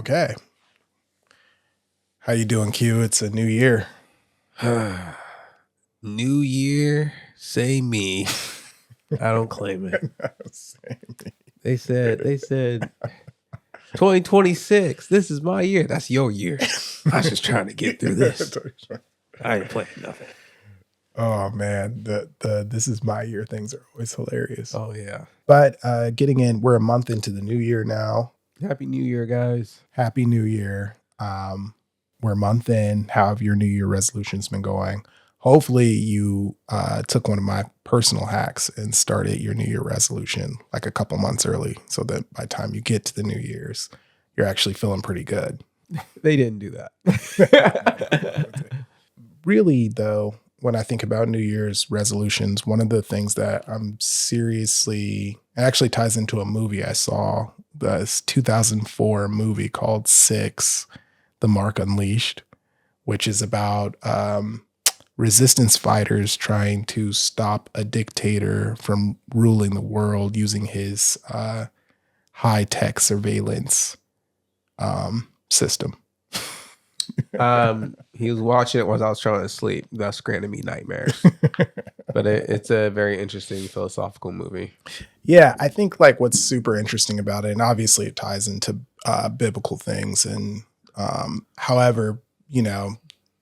Okay. How you doing, Q? It's a new year. New year, say me. I don't claim it. They said 2026. This is my year. That's your year. I was just trying to get through this. I ain't playing nothing. Oh man, the this is my year things are always hilarious. Oh yeah. But getting in, we're a month into the new year now. Happy New Year, guys. Happy New Year. We're a month in. How have your New Year resolutions been going? Hopefully you took one of my personal hacks and started your New Year resolution like a couple months early so that by the time you get to the New Year's, you're actually feeling pretty good. They didn't do that. Really, though, when I think about New Year's resolutions, one of the things that I'm seriously, it actually ties into a movie I saw, this 2004 movie called Six, The Mark Unleashed, which is about resistance fighters trying to stop a dictator from ruling the world using his high-tech surveillance system. He was watching it while I was trying to sleep. Thus granted me nightmares. But it's a very interesting philosophical movie. Yeah, I think like what's super interesting about it, and obviously it ties into biblical things, and however, you know,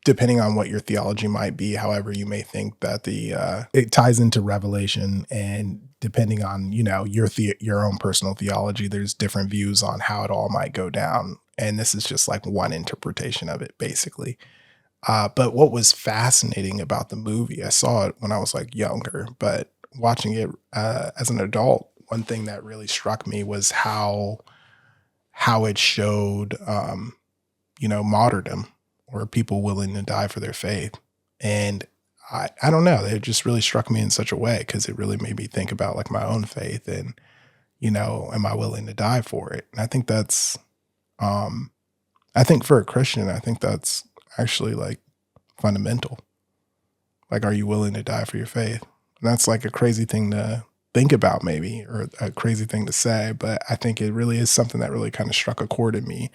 depending on what your theology might be, however you may think that it ties into Revelation, and depending on, you know, your own personal theology, there's different views on how it all might go down. And this is just like one interpretation of it, basically. But what was fascinating about the movie, I saw it when I was like younger, but watching it as an adult, one thing that really struck me was how it showed, you know, martyrdom, or people willing to die for their faith. And I don't know, it just really struck me in such a way because it really made me think about like my own faith and, you know, am I willing to die for it? And I think that's, I think for a Christian, I think that's actually like fundamental. Like, are you willing to die for your faith? And that's like a crazy thing to think about maybe, or a crazy thing to say, but I think it really is something that really kind of struck a chord in me.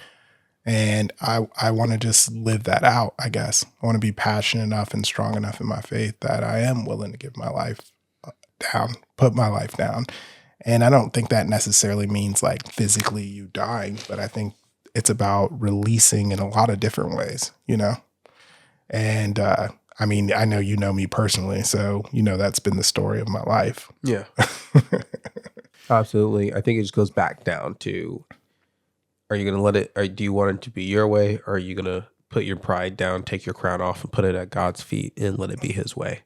And I want to just live that out, I guess. I want to be passionate enough and strong enough in my faith that I am willing to give my life down, put my life down. And I don't think that necessarily means like physically you dying, but I think it's about releasing in a lot of different ways, you know? And I mean, I know you know me personally, so you know that's been the story of my life. Yeah. Absolutely. I think it just goes back down to, are you going to let it, or do you want it to be your way, or are you going to put your pride down, take your crown off and put it at God's feet and let it be his way?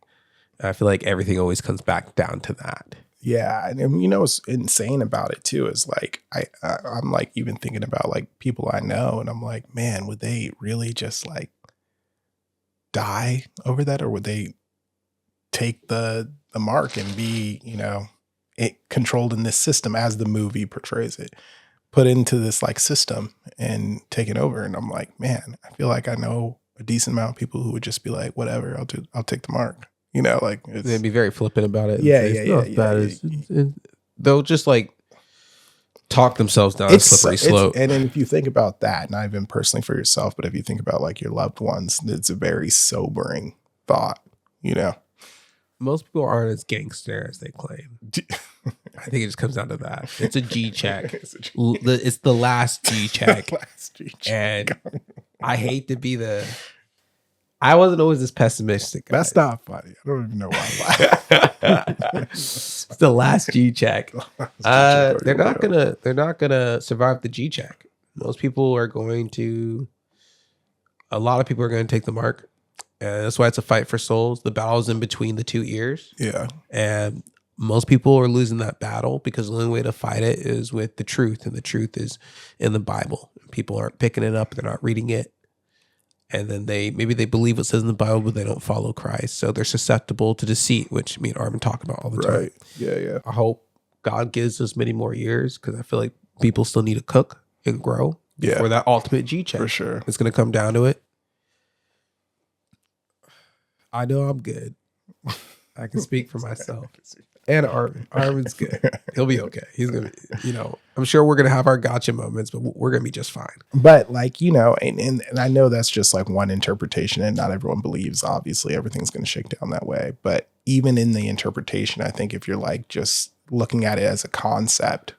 And I feel like everything always comes back down to that. Yeah. And you know, what's insane about it too is like, I'm like even thinking about like people I know, and I'm like, man, would they really just like die over that? Or would they take the mark and be, you know, controlled in this system as the movie portrays it, put into this like system and take it over? And I'm like, man, I feel like I know a decent amount of people who would just be like, whatever, I'll take the mark. You know, like they'd be very flippant about it. Yeah. They'll just like talk themselves down a slippery slope. And then if you think about that, not even personally for yourself, but if you think about like your loved ones, it's a very sobering thought, you know? Most people aren't as gangster as they claim. I think it just comes down to that. It's a G check. It's the last G check. And I hate to be I wasn't always this pessimistic, guys. That's not funny. I don't even know why I'm laughing. It's the last G check. They're not gonna survive the G check. Most people are going to. A lot of people are going to take the mark, and that's why it's a fight for souls. The battle's in between the two ears. Yeah, and most people are losing that battle because the only way to fight it is with the truth, and the truth is in the Bible. People aren't picking it up; they're not reading it. And then maybe they believe what says in the Bible, but they don't follow Christ. So they're susceptible to deceit, which me and Arvin talk about all the time. Right. Yeah. I hope God gives us many more years, because I feel like people still need to cook and grow for that ultimate G check. For sure. It's going to come down to it. I know I'm good. I can speak for myself. And Armin's good. He'll be okay. He's gonna be, I'm sure we're gonna have our gotcha moments, but we're gonna be just fine. But like, and I know that's just like one interpretation and not everyone believes, obviously everything's going to shake down that way. But even in the interpretation, I think if you're like just looking at it as a concept,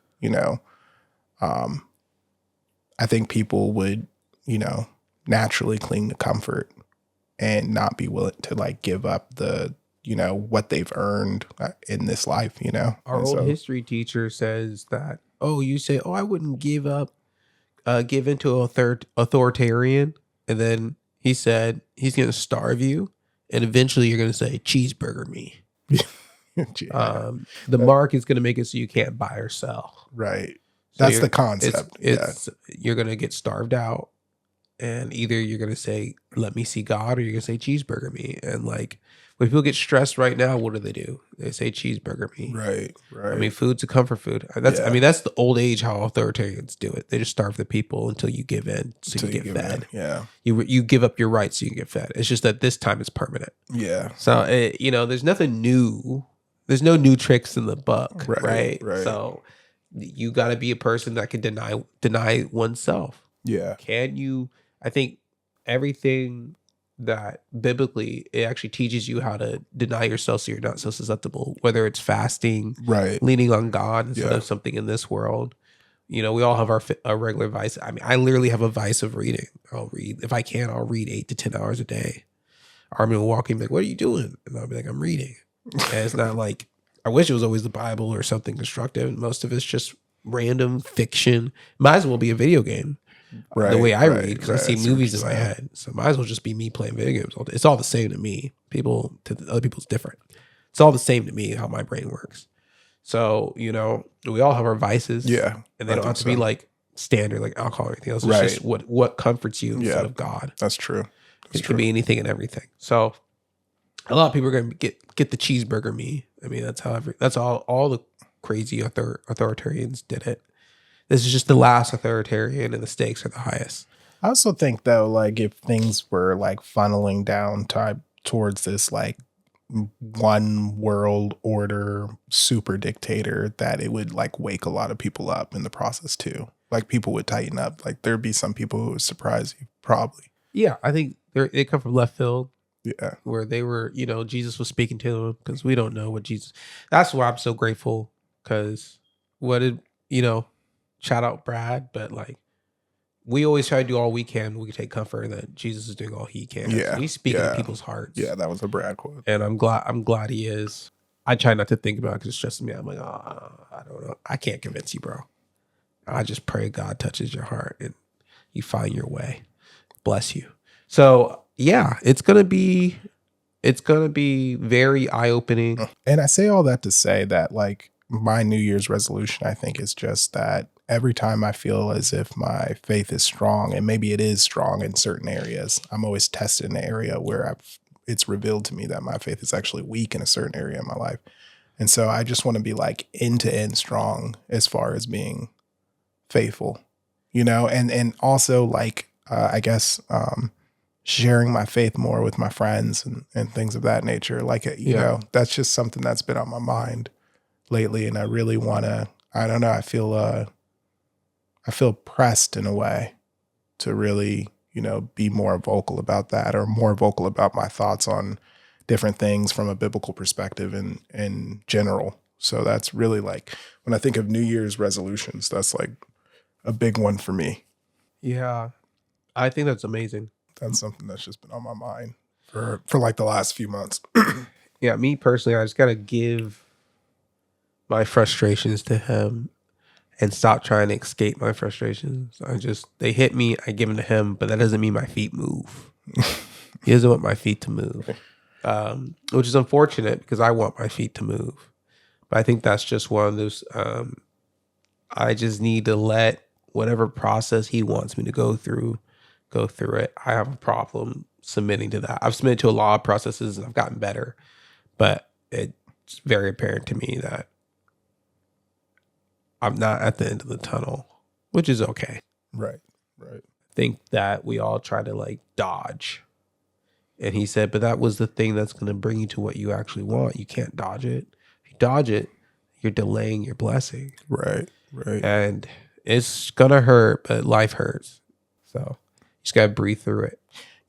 I think people would, naturally cling to comfort and not be willing to like give up the, what they've earned in this life, Our And old so, history teacher says that, you say, I wouldn't give into a third authoritarian. And then he said he's going to starve you. And eventually you're going to say, cheeseburger me. yeah, The mark is going to make it so you can't buy or sell. right. So That's the concept. You're going to get starved out. And either you're going to say, let me see God, or you're going to say cheeseburger me. And like, when people get stressed right now, what do? They say cheeseburger me. Right. I mean, food's a comfort food. That's the old age how authoritarians do it. They just starve the people until you give in, so you get fed. Yeah. You give up your rights so you can get fed. It's just that this time it's permanent. Yeah. So there's nothing new. There's no new tricks in the book, right? So you got to be a person that can deny oneself. Yeah. Can you? I think everything that biblically, it actually teaches you how to deny yourself so you're not so susceptible, whether it's fasting, leaning on God instead of something in this world. We all have our regular vice. I mean, I literally have a vice of reading. I'll read, if I can, I'll read 8 to 10 hours a day. Armin will walk in and be like, what are you doing? And I'll be like, I'm reading. And it's not like, I wish it was always the Bible or something constructive. Most of it's just random fiction. Might as well be a video game. The way I read, because I see movies in my head. So it might as well just be me playing video games. It's all the same to me. To other people, it's different. It's all the same to me, how my brain works. So, we all have our vices. Yeah. And they don't have to be like standard, like alcohol or anything else. It's just what comforts you instead of God. That's true. It can be anything and everything. So a lot of people are going to get the cheeseburger me. I mean, that's all the crazy authoritarians did it. This is just the last authoritarian and the stakes are the highest. I also think though, like if things were like funneling down towards this like one world order super dictator, that it would like wake a lot of people up in the process too. Like people would tighten up. Like there'd be some people who would surprise you, probably. Yeah, I think they come from left field. Yeah. Where they were, Jesus was speaking to them, because we don't know what Jesus. That's why I'm so grateful, because shout out Brad, but like we always try to do all we can. We can take comfort that Jesus is doing all he can. Yeah. So he's speaking to people's hearts. Yeah, that was a Brad quote. And I'm glad he is. I try not to think about it because it stresses me out. I'm like, I don't know. I can't convince you, bro. I just pray God touches your heart and you find your way. Bless you. So yeah, it's gonna be very eye-opening. And I say all that to say that like my New Year's resolution, I think, is just that every time I feel as if my faith is strong, and maybe it is strong in certain areas, I'm always tested in an area where it's revealed to me that my faith is actually weak in a certain area of my life. And so I just want to be like end to end strong as far as being faithful, and also like, I guess, sharing my faith more with my friends and things of that nature. Like, that's just something that's been on my mind lately. And I really want to, I don't know, I feel pressed in a way to really, be more vocal about that, or more vocal about my thoughts on different things from a biblical perspective in general. So that's really like, when I think of New Year's resolutions, that's like a big one for me. Yeah. I think that's amazing. That's something that's just been on my mind for like the last few months. Yeah, me personally, I just got to give my frustrations to him and stop trying to escape my frustrations. They hit me, I give them to him, but that doesn't mean my feet move. He doesn't want my feet to move, which is unfortunate because I want my feet to move. But I think that's just one of those, I just need to let whatever process he wants me to go through it. I have a problem submitting to that. I've submitted to a lot of processes and I've gotten better, but it's very apparent to me that I'm not at the end of the tunnel, which is okay. Right. I think that we all try to like dodge. And he said, but that was the thing that's going to bring you to what you actually want. You can't dodge it. If you dodge it, you're delaying your blessing. Right. Right. And it's gonna hurt, but life hurts. So you just gotta breathe through it.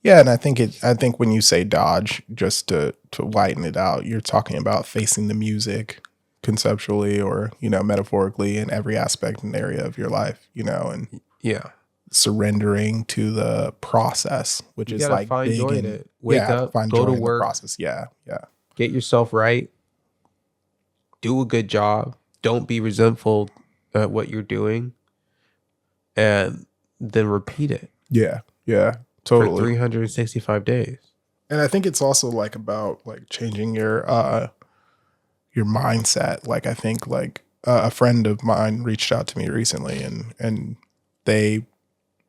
Yeah, and I think when you say dodge, just to lighten it out, you're talking about facing the music conceptually or, metaphorically in every aspect and area of your life, and Yeah. surrendering to the process, which You is gotta like find big joy in and it. Wake up, find go joy to in the work, process. Yeah. Yeah. get yourself right, do a good job. Don't be resentful at what you're doing, and then repeat it Yeah. Yeah. for Totally. 365 days. And I think it's also like about like changing your mindset. Like I think like a friend of mine reached out to me recently and they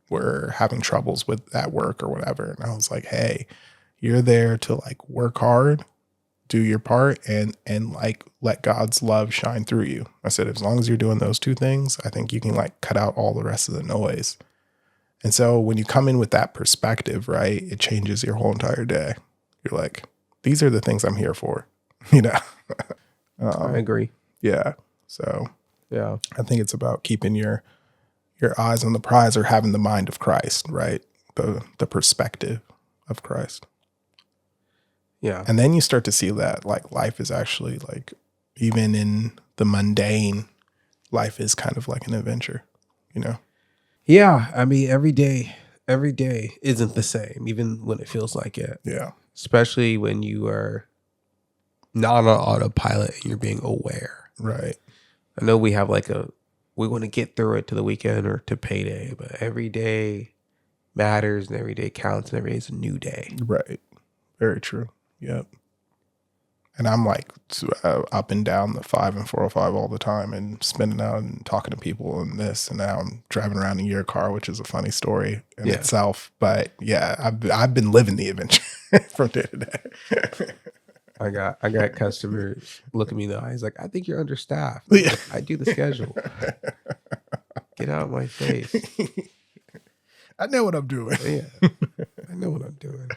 were having troubles with at work or whatever. And I was like, hey, you're there to like work hard, do your part, and like let God's love shine through you. I said, as long as you're doing those two things, I think you can like cut out all the rest of the noise. And so when you come in with that perspective, right, it changes your whole entire day. You're like, these are the things I'm here for, you know? I agree. Yeah. So Yeah. I think it's about keeping your eyes on the prize or having the mind of Christ, right? The perspective of Christ. Yeah. And then you start to see that like life is actually like, even in the mundane, life is kind of like an adventure, you know? Yeah. I mean, every day isn't the same, even when it feels like it. Yeah. Especially when you are not on autopilot and you're being aware. Right. I know we have like we want to get through it to the weekend or to payday, but every day matters and every day counts and every day is a new day. Right. Very true. Yep. And I'm like up and down the 5 and 405 all the time and spinning out and talking to people and this. And now I'm driving around in your car, which is a funny story in itself. But yeah, I've been living the adventure from day to day. I got customers look at me in the eyes like, I think you're understaffed. Like, I do the schedule. Get out of my face. I know what I'm doing. Yeah, I know what I'm doing.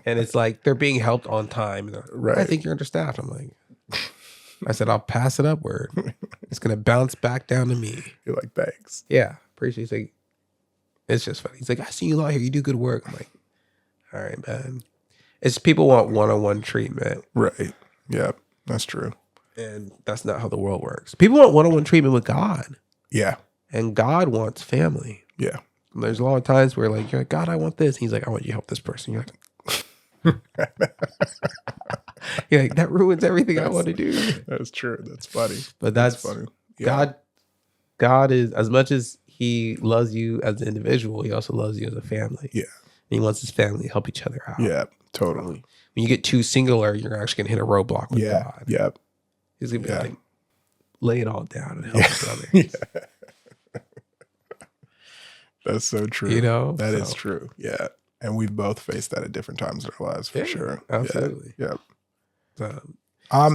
And it's like they're being helped on time. And Right. I think you're understaffed. I'm like, I said, I'll pass it upward. It's gonna bounce back down to me. You're like, thanks. Yeah, appreciate. He's like, it's just funny. He's like, I see you a lot here. You do good work. I'm like, all right, man. It's people want one-on-one treatment. Right. Yep. That's true. And that's not how the world works. People want one-on-one treatment with God. Yeah. And God wants family. Yeah. And there's a lot of times where like, you're like, God, I want this. And he's like, I want you to help this person. You're like, that ruins everything I want to do. That's true. That's funny. But that's funny. Yeah. God is, as much as he loves you as an individual, he also loves you as a family. Yeah. And he wants his family to help each other out. Yeah. Totally. When you get too singular, you're actually going to hit a roadblock with God. Yep. He's going to be like, lay it all down and help each other. Yeah. That's so true. You know? That is true. Yeah. And we've both faced that at different times in our lives for sure. Absolutely. Yeah.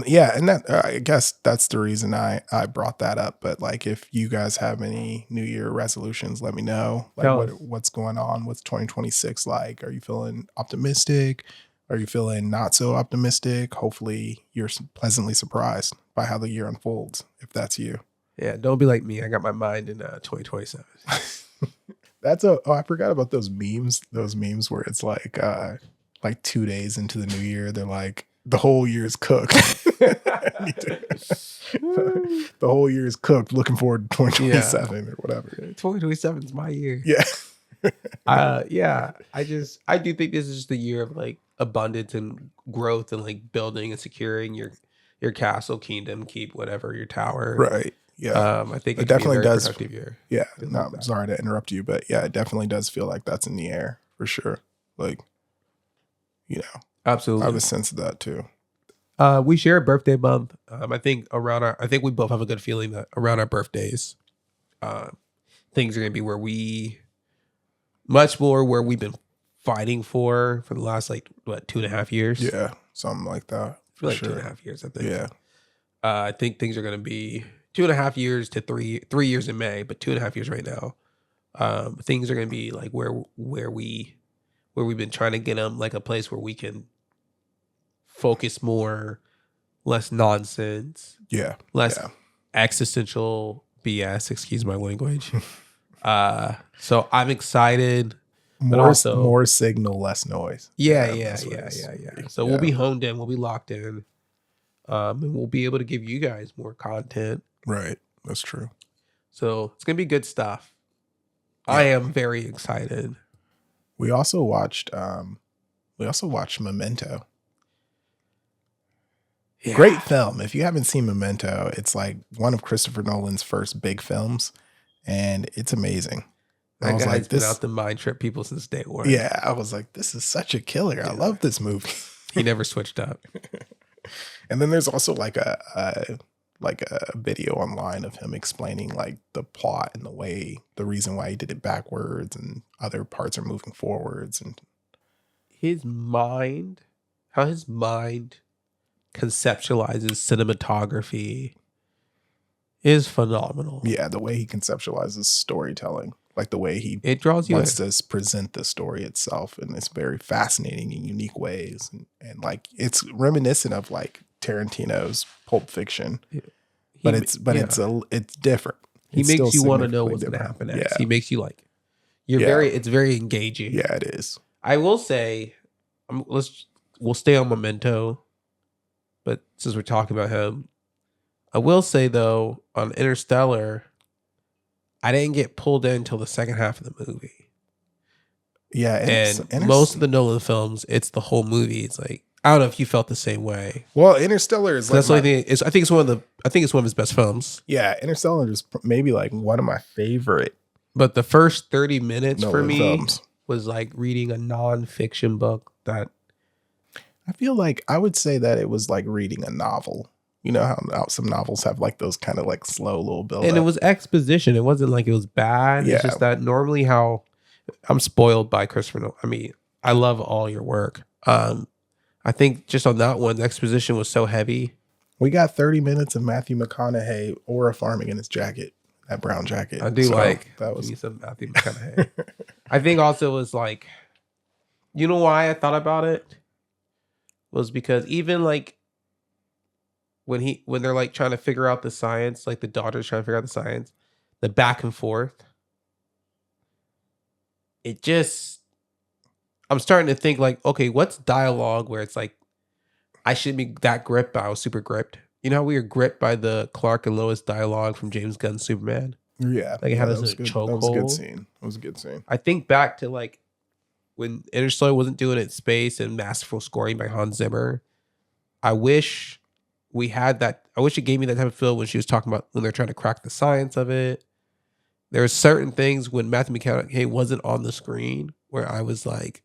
Yeah. And that I guess that's the reason I brought that up. But like, if you guys have any New Year resolutions, let me know. Like, what's going on? What's 2026 like? Are you feeling optimistic? Are you feeling not so optimistic? Hopefully, you're pleasantly surprised by how the year unfolds. If that's you. Yeah. Don't be like me. I got my mind in 2027. I forgot about those memes. Those memes where it's like 2 days into the new year, they're like, the whole year is cooked. The whole year is cooked. Looking forward to 2027 or whatever. 2027 is my year. Yeah. Yeah. I do think this is just a year of like abundance and growth and like building and securing your castle, kingdom, keep whatever, your tower. Right. Yeah. I think it definitely does. Productive year. Yeah. No, I'm sorry to interrupt you, but yeah, it definitely does feel like that's in the air for sure. Like, absolutely. I have a sense of that too. We share a birthday month. I think we both have a good feeling that around our birthdays, things are gonna be much more where we've been fighting for the last 2.5 years. Yeah, something like that. I feel like 2.5 years. I think. Yeah. I think things are gonna be 2.5 years to 3 years in May, but 2.5 years right now. Things are gonna be like where we've been trying to get them, like a place where we can focus more less nonsense, Yeah. less Yeah. existential BS. Excuse my language. So I'm excited, but More also more signal, less noise. yeah. That's what it is. So we'll Yeah. be honed in, we'll be locked in, and we'll be able to give you guys more content. Right. That's true. So it's gonna be good stuff. I am very excited. We also watched Memento. Yeah. Great film. If you haven't seen Memento, it's like one of Christopher Nolan's first big films, and it's amazing. I That was guy's like, been this. out to mind trip people since day one. Yeah, I was like, this is such a killer. I love this movie. He never switched up. And then there's also like a video online of him explaining like the plot and the reason why he did it backwards and other parts are moving forwards, and How his mind conceptualizes cinematography is phenomenal. yeah, the way he conceptualizes storytelling, like the way he It draws you in. wants to present the story itself in this very fascinating and unique ways, and like it's reminiscent of like Tarantino's Pulp Fiction, but it's different. He It's makes still you want to know significantly what's going to different. happen next. Yeah. He makes you like Yeah. it's very engaging. Yeah, it is. I will say, we'll stay on Memento, but since we're talking about him, I will say though, on Interstellar, I didn't get pulled in until the second half of the movie. Yeah, And most of the Nolan films, it's the whole movie. It's like, I don't know if you felt the same way. Well, Interstellar is like That's the only thing. I think it's one of his best films. yeah, Interstellar is maybe like one of my favorite But the first 30 minutes for Nolan me films. was like reading a nonfiction book that I feel like I would say that it was like reading a novel. You know how some novels have like those kind of like slow little build and up. it was exposition. It wasn't like it was bad. Yeah. It's just that normally how I'm spoiled by Christopher Nolan. I mean, I love all your work. I think just on that one, the exposition was so heavy. We got 30 minutes of Matthew McConaughey aura farming in his jacket, that brown jacket. I do So like that was give me some Matthew McConaughey. I think also it was like, you know why I thought about it was because even like when they're like trying to figure out the science, like the daughter's trying to figure out the science, the back and forth, I'm starting to think like, okay, what's dialogue where it's like I shouldn't be that gripped, but I was super gripped. You know how we were gripped by the Clark and Lois dialogue from James Gunn's Superman? yeah. Like it had us that was in a good. That was a good chokehold. scene. That was a good scene. I think back to like when Interstellar wasn't doing its space and masterful scoring by Hans Zimmer. I wish we had that. I wish it gave me that type of feel when she was talking about when they're trying to crack the science of it. There were certain things when Matthew McConaughey wasn't on the screen where I was like,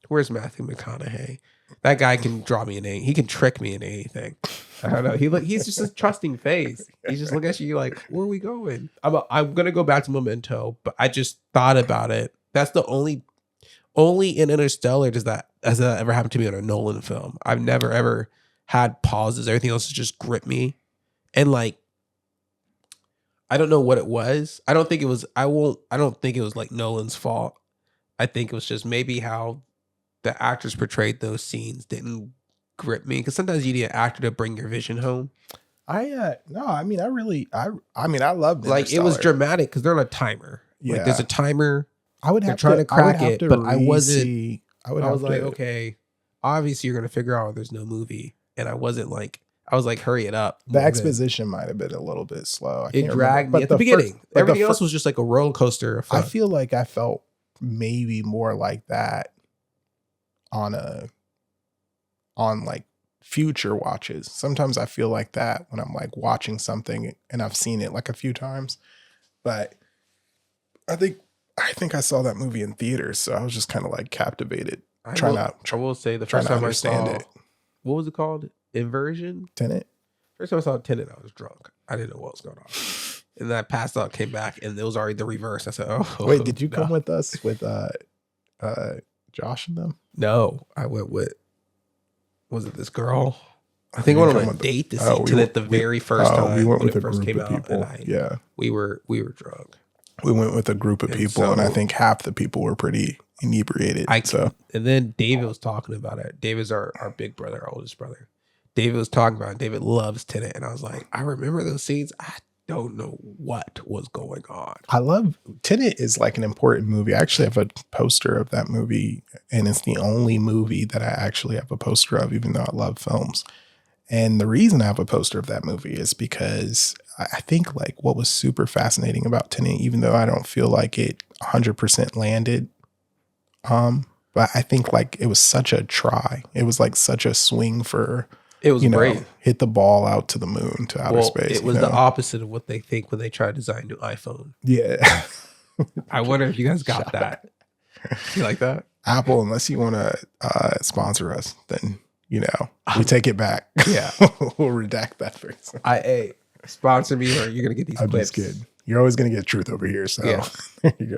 where's Matthew McConaughey? That guy can draw me in anything. He can trick me in anything. I don't know. He's just a trusting face. He's just looking at you like, where are we going? I'm gonna go back to Memento, but I just thought about it. That's the only in Interstellar has that ever happened to me on a Nolan film. I've never ever had pauses. Everything else has just gripped me. And like, I don't know what it was. I don't think it was like Nolan's fault. I think it was just maybe how the actors portrayed those scenes didn't grip me, because sometimes you need an actor to bring your vision home. I love Like it was dramatic because they're on a timer. Yeah. Like there's a timer. I would They're have trying to crack I would have it, to but I wasn't. re-see- I Was like, okay, obviously you're gonna figure out there's no movie, and I was like, hurry it up. the exposition might have been a little bit slow. I It can't dragged remember. me at the beginning. but Everything else was just like a roller coaster of fun. I feel like I felt maybe more like that on like future watches. Sometimes I feel like that when I'm like watching something and I've seen it like a few times. But I think I saw that movie in theaters, so I was just kind of like captivated. I will say the first time I saw it. What was it called? Inversion? Tenet? First time I saw Tenet, I was drunk. I didn't know what was going on. And then I passed out, came back, and it was already the reverse. I said, oh. Wait, did you come with us with Josh and them? No, I went with, was it this girl? I think I went on a date to see Tenet the very first time. We went when with it a first group came of out, people. and Yeah. We were drunk. We went with a group of people, and I think half the people were pretty inebriated. And then David was talking about it. David's our big brother, our oldest brother. David was talking about. David loves Tenet, and I was like, I remember those scenes. I don't know what was going on. I love Tenet is like an important movie. I actually have a poster of that movie, and it's the only movie that I actually have a poster of, even though I love films. And the reason I have a poster of that movie is because I think like what was super fascinating about Tenet, even though I don't feel like it 100% landed, but I think like it was such a try. It was like such a swing for, It was great. hit the ball out to the moon, to outer space. It was the opposite of what they think when they try to design a new iPhone. Yeah. I wonder if you guys got that. You like that? Apple, unless you want to sponsor us, then, we take it back. Yeah. We'll redact that phrase. Hey, sponsor me or you're going to get these I'm clips. just kidding. You're always going to get truth over here. So Yeah. There you go.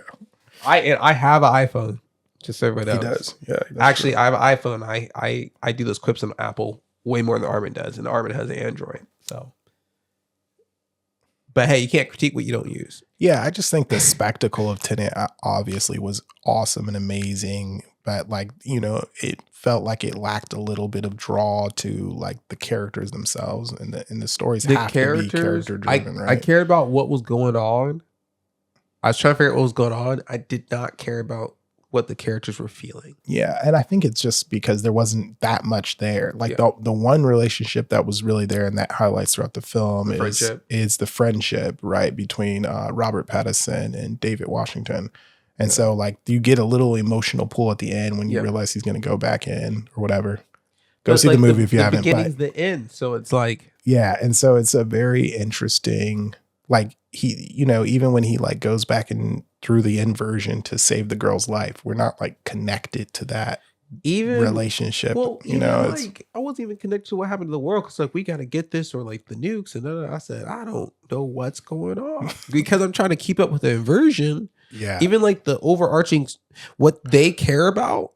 I have an iPhone. Just so everybody He knows. does. Yeah. Actually, I have an iPhone. I do those clips on Apple way more than Armin does, and Armin has an Android. So, but hey, you can't critique what you don't use. Yeah, I just think the spectacle of Tenet obviously was awesome and amazing, but like, it felt like it lacked a little bit of draw to like the characters themselves, and the stories have to be character driven, right? I cared about what was going on. I was trying to figure out what was going on. I did not care about what the characters were feeling. Yeah, and I think it's just because there wasn't that much there. Like the one relationship that was really there and that highlights throughout the film is the friendship, right, between Robert Pattinson and David Washington. And so like you get a little emotional pull at the end when you realize he's going to go back in or whatever. Go see the movie if you haven't. The beginning's the end, so it's like and so it's a very interesting, like he, even when he like goes back and through the inversion to save the girl's life, we're not like connected to that relationship. Well, like I wasn't even connected to what happened to the world because like we got to get this or like the nukes, and then I said I don't know what's going on because I'm trying to keep up with the inversion. Yeah, even like the overarching what they care about.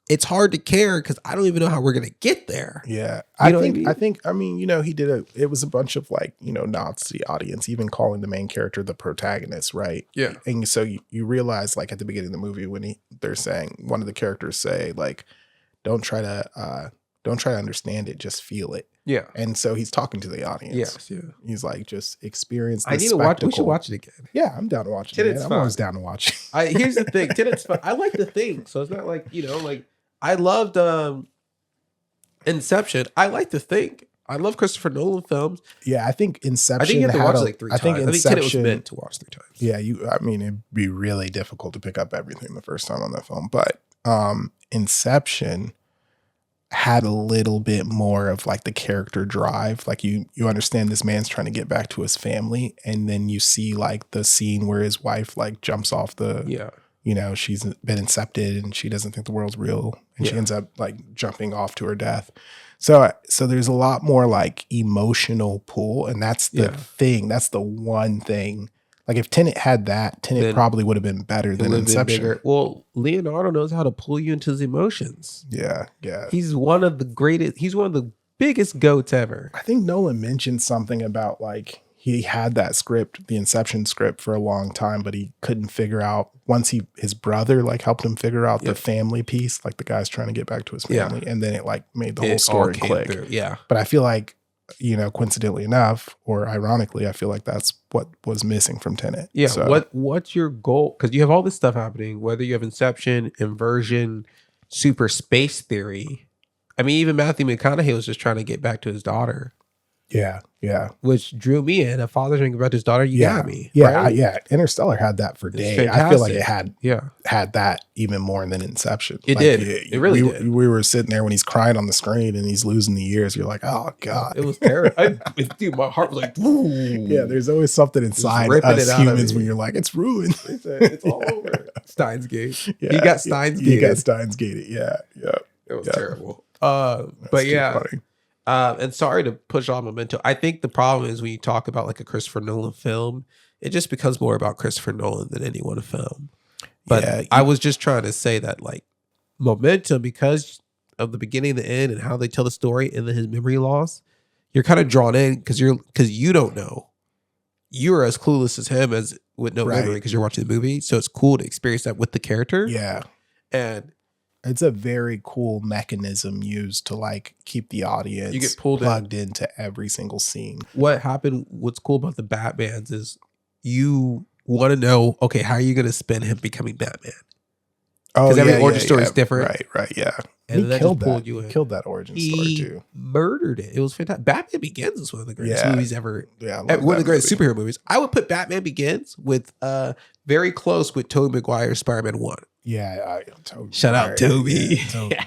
It's hard to care because I don't even know how we're gonna get there. Yeah, I think he did it was a bunch of like nods to the audience, even calling the main character the protagonist, right? Yeah, and so you realize like at the beginning of the movie when they're saying, one of the characters say like, don't try to understand it, just feel it. Yeah, and so he's talking to the audience. Yes, yeah. He's like, just experience. I need to watch. We should watch it again. Yeah, I'm down to watch it. I'm always down to watch it. Here's the thing, Tenet's fun. I like the thing, so it's not like like. I loved Inception. I like to think. I love Christopher Nolan films. Yeah, I think Inception. I think you have to watch it like 3 times. I think Tenet was meant to watch 3 times. Yeah, it'd be really difficult to pick up everything the first time on that film. But Inception had a little bit more of like the character drive. Like you understand this man's trying to get back to his family, and then you see like the scene where his wife like jumps off the she's been incepted and she doesn't think the world's real, and she ends up like jumping off to her death. So there's a lot more like emotional pull, and that's the thing. That's the one thing. Like if Tenet had that, Tenet probably would have been better than Inception. Well, Leonardo knows how to pull you into his emotions. Yeah. He's one of the greatest. He's one of the biggest goats ever. I think Nolan mentioned something about like he had that script, the Inception script, for a long time, but he couldn't figure out, once his brother like helped him figure out the family piece, like the guy's trying to get back to his family, and then it like made the whole story click. Yeah. But I feel like, coincidentally enough, or ironically, I feel like that's what was missing from Tenet. Yeah. So, what's your goal? Because you have all this stuff happening, whether you have Inception, inversion, super space theory. I mean, even Matthew McConaughey was just trying to get back to his daughter. Yeah. Which drew me in. A father thinking about his daughter, you got me. Yeah, right? Interstellar had that for days. I feel like it had that even more than Inception. It did. It really did. We were sitting there when he's crying on the screen and he's losing the years. You're like, oh God. It was terrible. Dude, my heart was like, woo. Yeah, there's always something inside us humans when you're like, it's ruined. It's all over. Steins Gate. Yeah, he got Steins Gate. He got Steins Gate. Yeah. It was terrible. But yeah. Funny. And sorry to push on Memento. I think the problem is when you talk about like a Christopher Nolan film, it just becomes more about Christopher Nolan than any one film. But I was just trying to say that like Memento, because of the beginning and the end and how they tell the story and then his memory loss, you're kind of drawn in because you don't know. You're as clueless as him as with no memory because you're watching the movie. So it's cool to experience that with the character. Yeah. And It's a very cool mechanism used to like keep the audience You get pulled plugged into every single scene. What happened? What's cool about the Batmans is you want to know, okay, how are you going to spin him becoming Batman? Because every origin story is different. Right, yeah. And he that killed just pulled that. you in. Killed that origin story too. Murdered it. It was fantastic. Batman Begins is one of the greatest movies ever. Yeah, One of the greatest superhero movies. I would put Batman Begins with very close with Tobey Maguire's Spider-Man 1. Yeah, Shout out Toby. Yeah,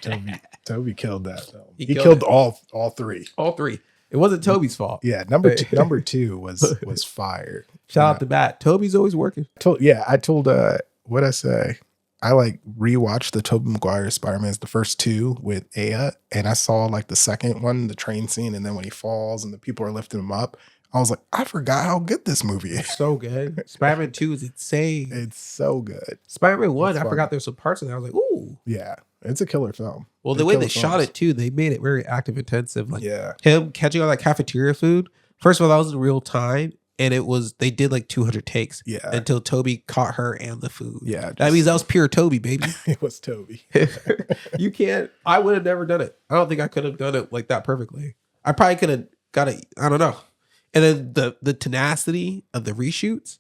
Toby killed that film. He killed killed all three. All three. It wasn't Toby's fault. Yeah, number two was fire. Shout out to Bat. Toby's always working. I told what'd I say? I like rewatched the Tobey Maguire Spider-Man's the first two with Aya, and I saw like the second one, the train scene, and then when he falls and the people are lifting him up, I was like, I forgot how good this movie is. So good. Spider-Man 2 is insane. It's so good. Spider-Man 1, I forgot there's some parts in there. I was like, ooh. Yeah, it's a killer film. Well, the way they shot it too, they made it very active intensive. Like him catching all that cafeteria food. First of all, that was in real time. And they did like 200 takes until Toby caught her and the food. Yeah. That means that was pure Toby, baby. It was Toby. You can't, I would have never done it. I don't think I could have done it like that perfectly. I probably could have got it. I don't know. And then the tenacity of the reshoots.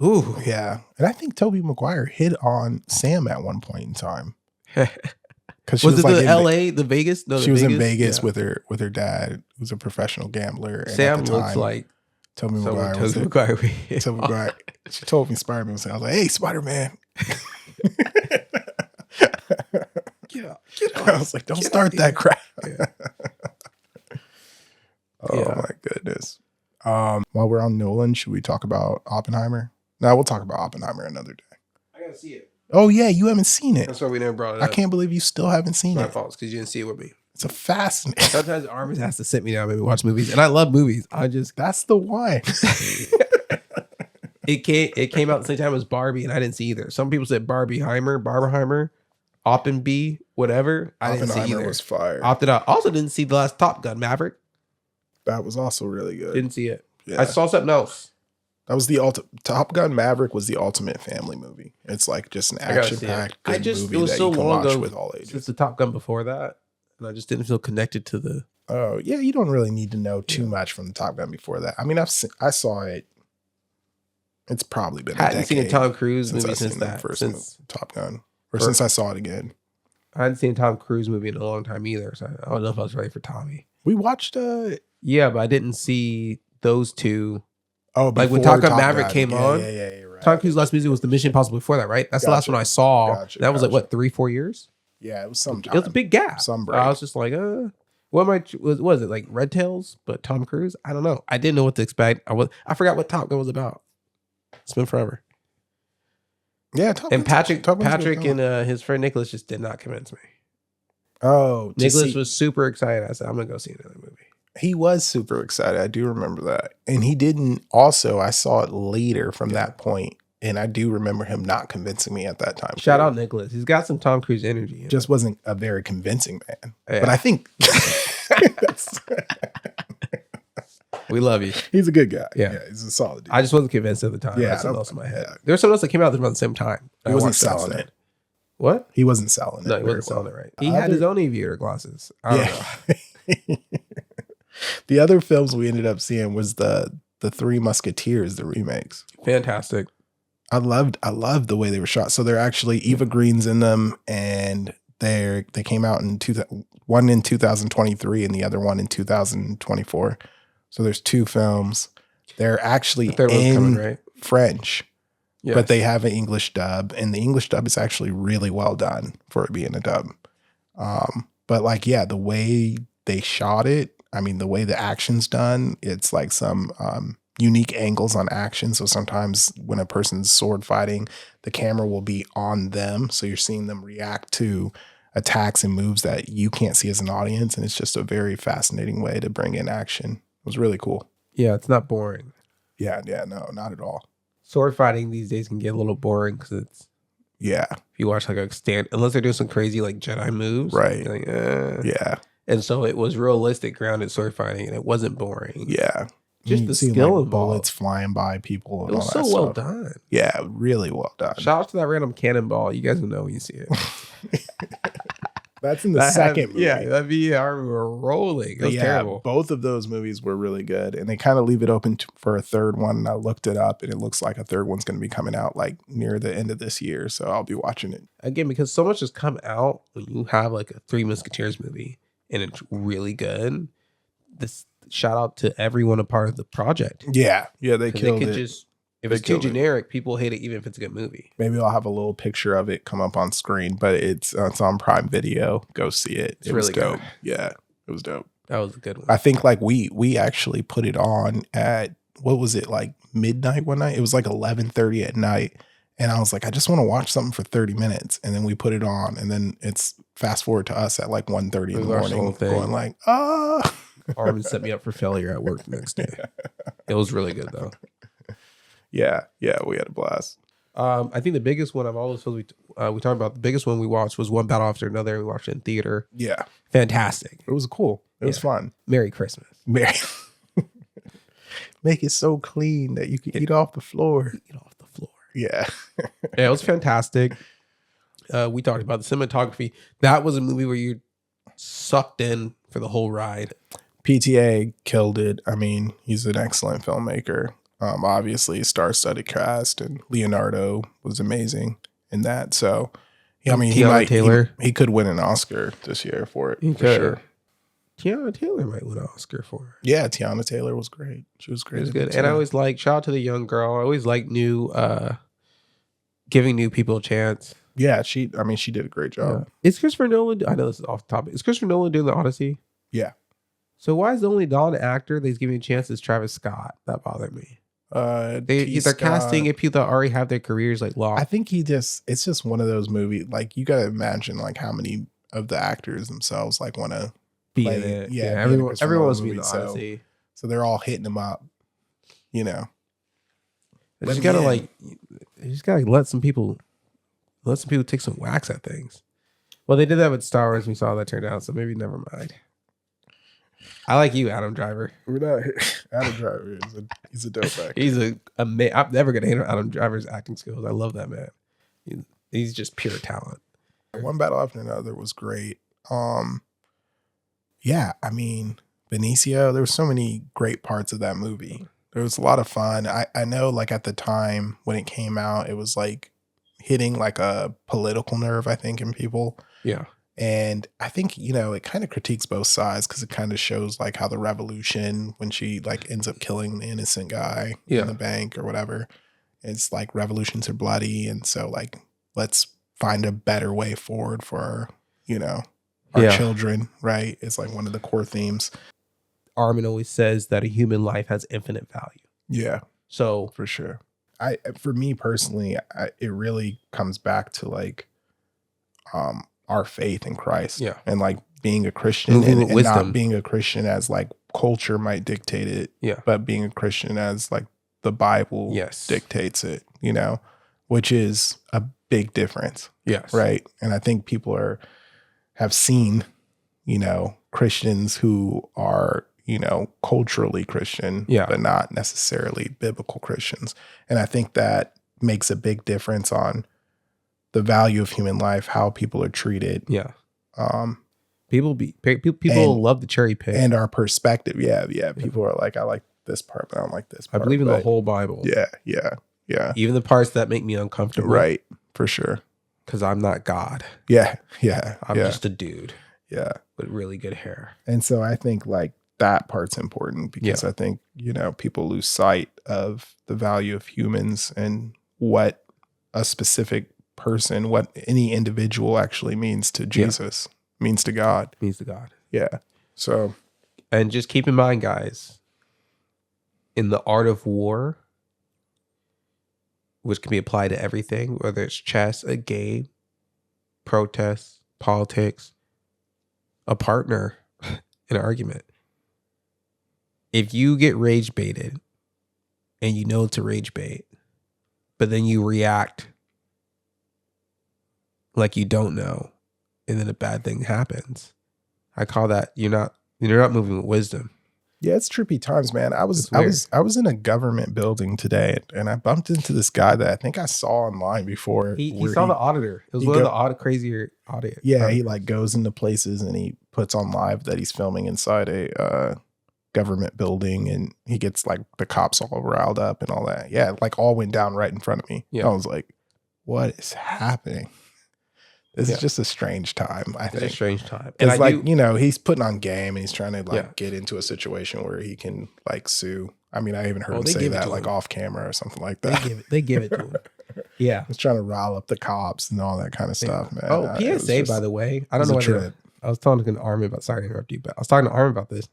Ooh. Yeah. And I think Tobey Maguire hit on Sam at one point in time. Was it like the LA, the Vegas? No, she was in Vegas with her dad, who's a professional gambler. And Sam looks like Tobey Maguire. Tobey Maguire. She told me Spider-Man was. I was like, "Hey, Spider-Man." Get out. I was like, "Don't start that crap." Yeah. My goodness. While we're on Nolan, should we talk about Oppenheimer? No, we'll talk about Oppenheimer another day. I gotta see it. Oh yeah, you haven't seen it. That's why we never brought it up. I can't believe you still haven't seen My it. fault, because you didn't see it with me. It's a fascinating. Sometimes Armin has to sit me down and maybe watch movies, and I love movies. That's the one. It came out at the same time as Barbie, and I didn't see either. Some people said Barbenheimer, Oppenby, whatever. I didn't see either. Oppenheimer was fire. Opted out. Also didn't see the last Top Gun Maverick. That was also really good. Didn't see it. Yeah. I saw something else. That was the Top Gun Maverick was the ultimate family movie. It's like just an action-packed good movie it was that so you can long watch ago with all ages. Since the Top Gun before that, and I just didn't feel connected to the. Oh yeah, you don't really need to know too much from the Top Gun before that. I mean, I saw it. It's probably been a decade. I hadn't seen a Tom Cruise movie since that first Top Gun, or since I saw it again. I hadn't seen a Tom Cruise movie in a long time either, so I don't know if I was ready for Tommy. We watched. Yeah, but I didn't see those two. Oh, like when Top Gun Maverick came on. Yeah, right. Tom Cruise's last movie was The Mission Impossible before that, right? That's the last one I saw. That was like what, 3-4 years? Yeah, it was some time. It was a big gap. Some break. I was just like, what was it like Red Tails, but Tom Cruise? I don't know. I didn't know what to expect. I forgot what Top Gun was about. It's been forever. Yeah, Patrick and his friend Nicholas just did not convince me. Oh, Nicholas was super excited. I said, I'm gonna go see another movie. He was super excited. I do remember that. And he didn't also, I saw it later from that point, and I do remember him not convincing me at that time. Shout out Nicholas. He's got some Tom Cruise energy. Just wasn't a very convincing man. Yeah. But I think we love you. He's a good guy. Yeah, he's a solid dude. I just wasn't convinced at the time. Yeah, something else in my head. Yeah. There was something else that came out around the same time. He wasn't selling it. What? He wasn't selling it. No, he wasn't selling it right. He had his own aviator glasses. I don't know. The other films we ended up seeing was the Three Musketeers, the remakes. Fantastic. I loved the way they were shot. So they're actually Eva Green's in them, and they came out in one in 2023 and the other one in 2024. So there's two films. They're actually in French, but they have an English dub, and the English dub is actually really well done for it being a dub. But like, yeah, the way they shot it, I mean, the way the action's done, it's like some unique angles on action. So sometimes when a person's sword fighting, the camera will be on them. So you're seeing them react to attacks and moves that you can't see as an audience. And it's just a very fascinating way to bring in action. It was really cool. Yeah, it's not boring. Yeah, no, not at all. Sword fighting these days can get a little boring because it's if you watch like unless they're doing some crazy like Jedi moves, right? You're like, yeah. And so it was realistic, grounded sword fighting, and it wasn't boring. Yeah. Just You the see skill like involved. bullets flying by people It and all was that so well stuff. done. Yeah, really well done. Shout out to that random cannonball. You guys will know when you see it. That's in the second movie. Yeah, that VR were rolling. It was terrible. Both of those movies were really good, and they kind of leave it open for a third one. And I looked it up, and it looks like a third one's going to be coming out like near the end of this year. So I'll be watching it Again, because so much has come out when you have like a Three Musketeers movie and it's really good. This shout out to everyone a part of the project. Yeah, they killed could it. just if They it's too killed it. generic, people hate it even if it's a good movie. Maybe I'll have a little picture of it come up on screen, but it's on Prime Video. Go see it. It's It was really dope. good. Yeah, it was dope. That was a good one. I think like we actually put it on at, what was it, like midnight one night? It was like 11:30 at night. And I was like, I just want to watch something for 30 minutes. And then we put it on, and then it's fast forward to us at like 1:30 in the We watched the morning whole thing. going like, ah. Armin set me up for failure at work the next day. It was really good though. Yeah, we had a blast. I think the biggest one I've always told we talked about, the biggest one we watched was One Battle After Another. We watched it in theater. Yeah, Fantastic. it was cool. It was fun. Merry Christmas. Mary, make it so clean that you can eat off the floor. Get off the floor. Yeah. Yeah, it was fantastic. We talked about the cinematography. That was a movie where you sucked in for the whole ride. PTA killed it. I mean, he's an excellent filmmaker. Obviously, star-studded cast, and Leonardo was amazing in that. So, yeah, I mean, Tiana Taylor. he could win an Oscar this year for it, He for could. sure. Tiana Taylor might win an Oscar for it. Yeah, Tiana Taylor was great. She was great. It was in good. it, And I too. always like, shout out to the young girl. I always like giving new people a chance. Yeah, she did a great job. Is Christopher Nolan, I know this is off topic. Is Christopher Nolan doing the Odyssey? Yeah. So why is the only non-actor that he's giving a chance is Travis Scott? That bothered me. They're Scott, casting if people that already have their careers like locked. I think it's just one of those movies. Like, you got to imagine like how many of the actors themselves like want to be play in it. Yeah, Yeah, be in a everyone Christopher Nolan wants to be in the movie, so- Odyssey. So they're all hitting him up, you know. You Let just him gotta in. you just gotta let some people take some wax at things. Well, they did that with Star Wars. We saw how that turned out, so maybe never mind. I like you, Adam Driver. We're not Adam Driver. He's a dope actor. He's I'm never gonna hate Adam Driver's acting skills. I love that man. He's just pure talent. One Battle After Another was great. Yeah, I mean, Benicio, there were so many great parts of that movie. There was a lot of fun. I know like at the time when it came out, it was like hitting like a political nerve, I think, in people. Yeah. And I think, it kind of critiques both sides, because it kind of shows like how the revolution, when she like ends up killing the innocent guy in the bank or whatever, it's like revolutions are bloody. And so like, let's find a better way forward for, our children, right? It's like one of the core themes. Armin always says that a human life has infinite value. Yeah, So for sure. For me personally, it really comes back to like, our faith in Christ, and like being a Christian, Moving and with not wisdom. being a Christian as like culture might dictate it, but being a Christian as like the Bible dictates it, which is a big difference. Yes. Right. And I think people have seen, Christians who are, culturally Christian, but not necessarily biblical Christians. And I think that makes a big difference on the value of human life, how people are treated. Yeah. People love the cherry pick. and our perspective. Yeah. People are like, I like this part, but I don't like this I part. believe in the But whole Bible. Yeah. Even the parts that make me uncomfortable. Right. For sure. Because I'm not God. Yeah. I'm just a dude Yeah. with really good hair. And so I think like that part's important, because I think, people lose sight of the value of humans and what a specific person, what any individual actually means to Jesus, means to God. Means to God. Yeah. So, And just keep in mind, guys, in the art of war, which can be applied to everything, whether it's chess, a game, protests, politics, a partner, an argument. If you get rage baited and you know it's a rage bait, but then you react like you don't know, and then a bad thing happens, I call that you're not moving with wisdom. Yeah, it's trippy times, man. I It's weird. was in a government building today, and I bumped into this guy that I think I saw online before. He where saw the auditor. It was he one of go- the crazier audit. Yeah, he like goes into places and he puts on live that he's filming inside a government building, and he gets like the cops all riled up and all that. Yeah, like all went down right in front of me. Yeah. I was like, what is happening? This is just a strange time, I It's think. a strange time. And It's I like, do, you know, he's putting on game and he's trying to like Yeah. get into a situation where he can like sue. I mean, I even heard Oh, him they say give it that to like him. off camera or something like they that. give it to him. Yeah. He's trying to rile up the cops and all that kind of stuff, man. Oh, It was PSA, just- by the way. I it don't know was a whether trip. I was talking to Armin about, sorry to interrupt you, but I was talking to Armin about this.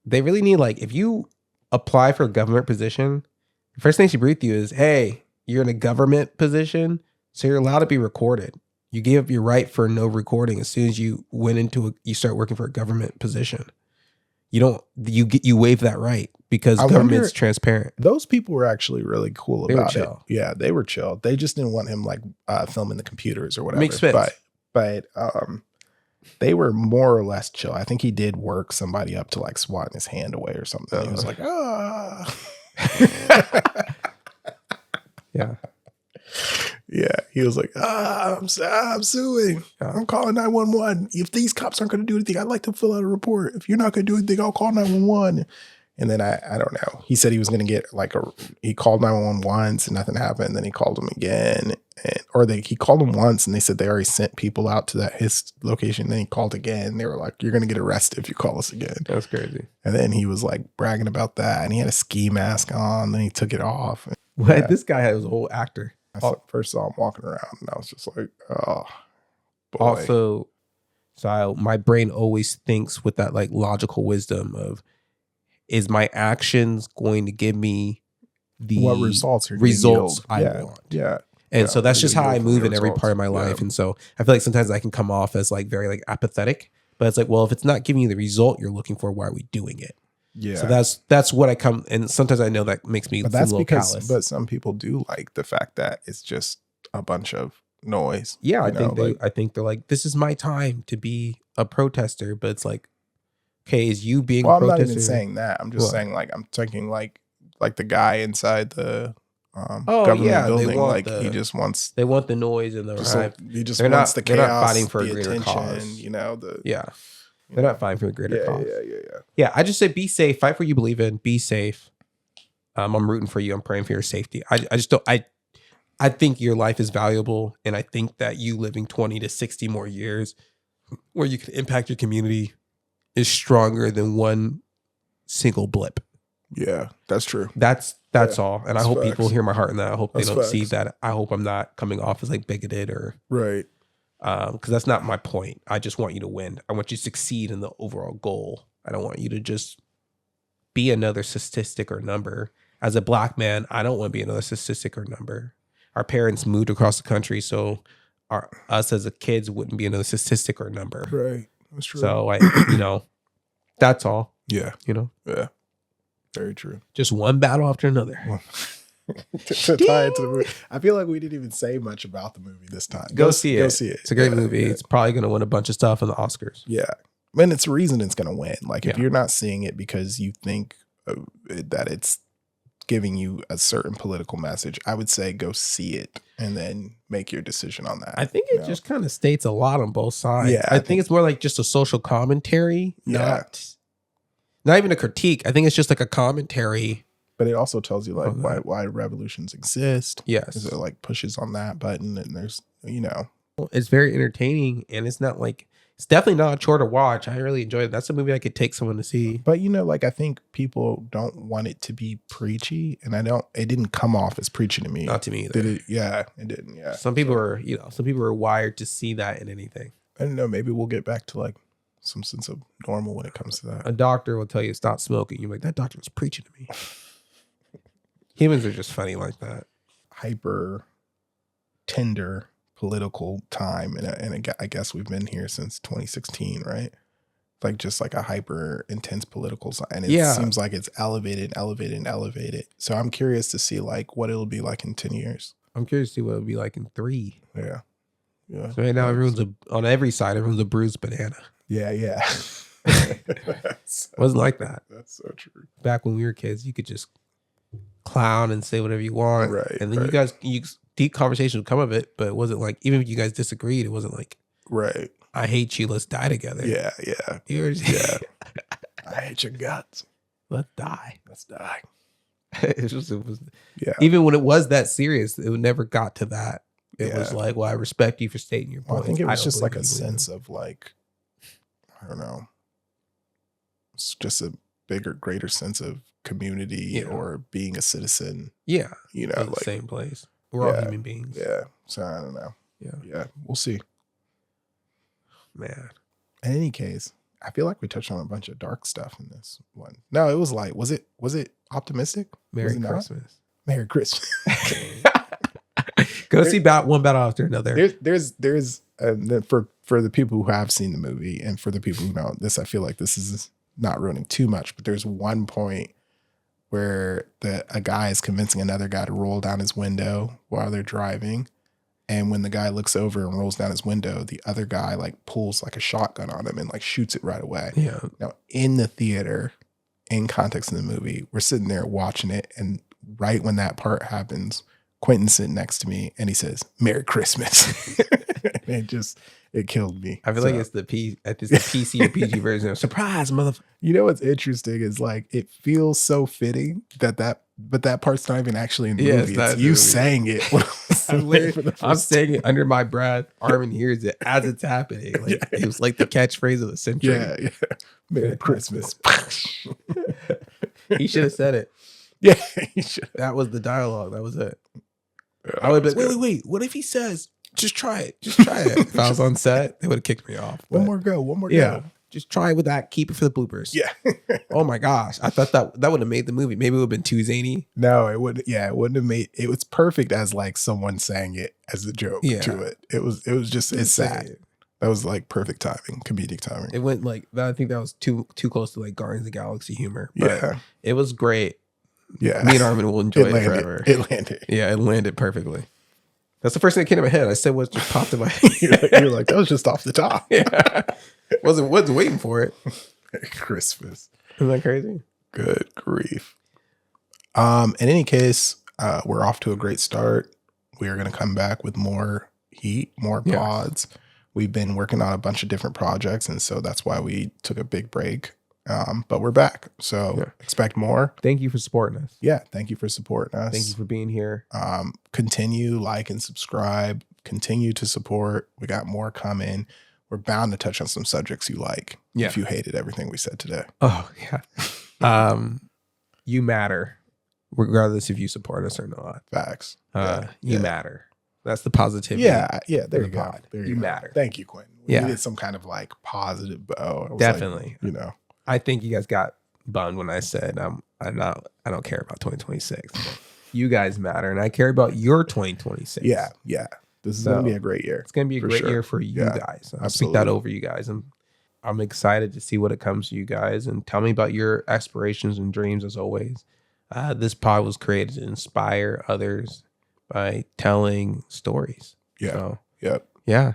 They really need, like, if you apply for a government position, the first thing she briefed you is, hey, you're in a government position, so you're allowed to be recorded. You gave up your right for no recording as soon as you went into you start working for a government position. You waive that right because I government's wonder- transparent. Those people were actually really cool They were about it. chill. Yeah, they were chill. They just didn't want him like filming the computers or whatever. Makes sense. But they were more or less chill. I think he did work somebody up to like swatting his hand away or something. He was like, Yeah. Yeah, he was like, I'm suing. I'm calling 911. If these cops aren't going to do anything, I'd like to fill out a report. If you're not going to do anything, I'll call 911. And then I don't know. He said he was going to get like he called 911 once and nothing happened. Then he called him again, he called him once and they said they already sent people out to his location. Then he called again. They were like, you're going to get arrested if you call us again. That's crazy. And then he was like bragging about that, and he had a ski mask on. Then he took it off. What? Yeah. This guy was a whole actor. First saw him walking around, and I was just like, oh, boy. Also, my brain always thinks with that like logical wisdom of, is my actions going to give me the what results are results I yeah, want? Yeah. And Yeah, so that's you're just gonna how I go for move the in every results. part of my life. Yeah. And so I feel like sometimes I can come off as like very like apathetic, but it's like, well, if it's not giving you the result you're looking for, why are we doing it? Yeah. So that's what I come, and sometimes I know that makes me But feel that's a little because, callous. but some people do like the fact that it's just a bunch of noise. Yeah, you I think they're like, this is my time to be a protester, but it's like, okay, is you being Well, a I'm not protester? even saying that. I'm just What? saying like, I'm thinking like the guy inside the Oh, government yeah, they building, want like the- he just wants, They want the noise and the hype. he just They're wants not- the they're chaos, not fighting for a the greater attention, cause. you know, the Yeah, they're not fighting for the greater cause. yeah. Yeah, I just say be safe, fight for what you believe in, be safe. I'm rooting for you. I'm praying for your safety. I just don't. I think your life is valuable, and I think that you living 20 to 60 more years where you can impact your community is stronger than one single blip. Yeah, that's true. That's all. And I that's hope people facts. hear my heart in that. I hope That's they don't see facts. that. I hope I'm not coming off as like bigoted or Right. because that's not my point. I just want you to win. I want you to succeed in the overall goal. I don't want you to just be another statistic or number. As a black man, I don't want to be another statistic or number. Our parents moved across the country, so us as a kids wouldn't be another statistic or number. Right. That's true. So that's all. yeah. Yeah, Very true. just one battle after another. to tie into the movie. I feel like we didn't even say much about the movie this time. Go see it. Go see it. It's a great Yeah, movie. Yeah. It's probably going to win a bunch of stuff in the Oscars. Yeah. And it's a reason it's going to win. Like if Yeah. you're not seeing it because you think that it's giving you a certain political message, I would say go see it and then make your decision on that. I think you it know? just kind of states a lot on both sides. Yeah, I think it's more like just a social commentary, Yeah. not even a critique. I think it's just like a commentary. But it also tells you like Oh, that. why revolutions exist. Yes. Because it like pushes on that button and there's, It's very entertaining, and it's not like, it's definitely not a chore to watch. I really enjoyed it. That's a movie I could take someone to see. but like I think people don't want it to be preachy, and it didn't come off as preachy to me. Not to me either. Did it? Yeah, it didn't. Yeah. Some people are wired to see that in anything. I don't know. Maybe we'll get back to like some sense of normal when it comes to that. A doctor will tell you stop smoking. You're like, that doctor was preaching to me. Humans are just funny like that. Hyper tender political time, and I guess we've been here since 2016, right? Like just like a hyper intense political side, and it seems like it's elevated. So I'm curious to see like what it'll be like in 10 years. I'm curious to see what it'll be like in 3. Yeah. So right now, on every side, everyone's a bruised banana. Yeah. Wasn't like that. That's so true. Back when we were kids, you could just clown and say whatever you want. Right. And then deep conversation would come of it, but it wasn't like, even if you guys disagreed, it wasn't like, Right. I hate you, let's die together. Yeah. You were just, I hate your guts. let's die. Let's die. it was Yeah. even when it was that serious, it never got to that. It was Yeah. like, well, I respect you for stating your point. Well, I think it was don't just like believe a you believe sense of like, I don't know. It's just a greater sense of community Yeah. or being a citizen, it. Yeah. you know, In the like, same place. We're all Yeah. human beings. yeah. So I don't know. Yeah. Yeah. We'll see. Man. In any case, I feel like we touched on a bunch of dark stuff in this one. No, it was like, was it optimistic? Merry Was it not? Christmas. Merry Christmas. Go see one battle after another. There's for the people who have seen the movie and for the people who don't, this, I feel like this is not ruining too much, but there's one point where a guy is convincing another guy to roll down his window while they're driving. And when the guy looks over and rolls down his window, the other guy like pulls like a shotgun on him and like shoots it right away. Yeah. Now in the theater, in context of the movie, we're sitting there watching it. And right when that part happens, Quentin's sitting next to me and he says, Merry Christmas. And it killed me. I feel like it's the PC or PG version of surprise, motherfucker. You know what's interesting is like it feels so fitting but that part's not even actually in the Yeah, movie. it's not It's in the you movie. saying it. When I'm saying it under my breath. Armin hears it as it's happening. Like it was like the catchphrase of the century. Yeah. Merry Christmas. He should have said it. Yeah, he should. That was the dialogue. That was it. I would have been, wait. What if he says, just try it? Just try it. If I was on set, they would have kicked me off. One But more go. yeah. Just try it with that. Keep it for the bloopers. Yeah. Oh my gosh. I thought that would have made the movie. Maybe it would have been too zany. No, it wouldn't. Yeah, it wouldn't have made it. Was perfect as like someone saying it as a joke to it. It was just it's sad. That was like perfect timing, comedic timing. It went like that. I think that was too close to like Guardians of the Galaxy humor. But Yeah. it was great. Yeah. Me and Armin will enjoy it forever. It landed. Yeah, it landed perfectly. That's the first thing that came to my head. I said what just popped in my head. You're like, that was just off the top. Yeah. Wasn't waiting for it. Merry Christmas. Isn't that crazy? Good grief. In any case, we're off to a great start. We are going to come back with more heat, more Yeah. pods. We've been working on a bunch of different projects, and so that's why we took a big break. But we're back, so expect more. Thank you for supporting us. Yeah, thank you for supporting us. Thank you for being here. Continue, like and subscribe. Continue to support. We got more coming. We're bound to touch on some subjects you like. Yeah. If you hated everything we said today. Oh yeah. You matter, regardless if you support us or not. Facts. You matter. That's the positivity. Yeah. There of you the go. pod. There You go. matter. Thank you, Quentin. We Yeah. needed some kind of like positive bow. I was Definitely. like, I think you guys got bummed when I said I don't care about 2026. But you guys matter, and I care about your 2026. Yeah. This is going to be a great year. It's going to be a For great sure. year for you Yeah, guys. I'll speak absolutely. that over you guys. I'm excited to see what it comes to you guys, and tell me about your aspirations and dreams as always. This pod was created to inspire others by telling stories. Yeah. So, Yep. yeah.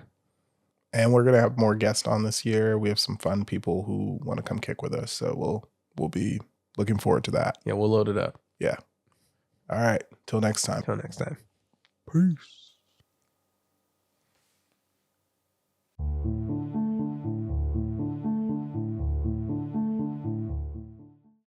And we're going to have more guests on this year. We have some fun people who want to come kick with us. So we'll be looking forward to that. Yeah, we'll load it up. Yeah. All right. Till next time. Until next time. Peace.